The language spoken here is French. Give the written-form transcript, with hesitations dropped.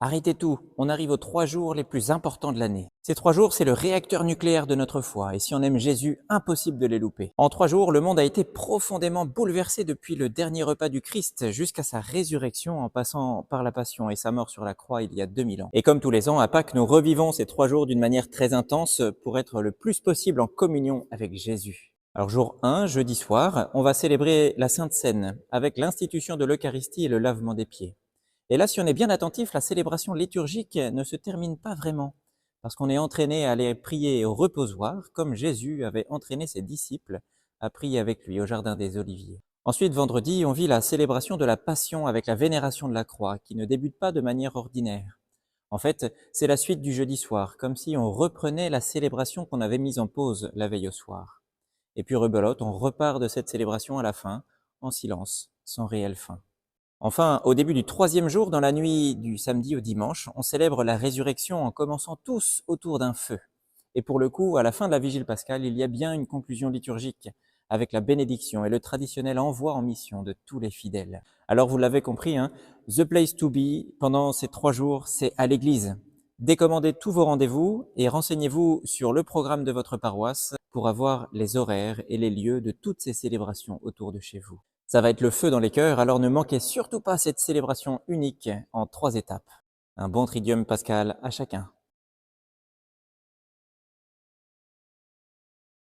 Arrêtez tout, on arrive aux 3 jours les plus importants de l'année. Ces 3 jours, c'est le réacteur nucléaire de notre foi, et si on aime Jésus, impossible de les louper. En 3 jours, le monde a été profondément bouleversé depuis le dernier repas du Christ jusqu'à sa résurrection en passant par la passion et sa mort sur la croix il y a 2000 ans. Et comme tous les ans, à Pâques, nous revivons ces 3 jours d'une manière très intense pour être le plus possible en communion avec Jésus. Alors jour 1, jeudi soir, on va célébrer la Sainte Seine avec l'institution de l'Eucharistie et le lavement des pieds. Et là, si on est bien attentif, la célébration liturgique ne se termine pas vraiment, parce qu'on est entraîné à aller prier au reposoir, comme Jésus avait entraîné ses disciples à prier avec lui au Jardin des Oliviers. Ensuite, vendredi, on vit la célébration de la Passion avec la vénération de la croix, qui ne débute pas de manière ordinaire. En fait, c'est la suite du jeudi soir, comme si on reprenait la célébration qu'on avait mise en pause la veille au soir. Et puis rebelote, on repart de cette célébration à la fin, en silence, sans réelle fin. Enfin, au début du 3e jour, dans la nuit du samedi au dimanche, on célèbre la résurrection en commençant tous autour d'un feu. Et pour le coup, à la fin de la vigile pascale, il y a bien une conclusion liturgique avec la bénédiction et le traditionnel envoi en mission de tous les fidèles. Alors vous l'avez compris, the place to be pendant ces 3 jours, c'est à l'église. Décommandez tous vos rendez-vous et renseignez-vous sur le programme de votre paroisse pour avoir les horaires et les lieux de toutes ces célébrations autour de chez vous. Ça va être le feu dans les cœurs, alors ne manquez surtout pas cette célébration unique en 3 étapes. Un bon tridium pascal à chacun.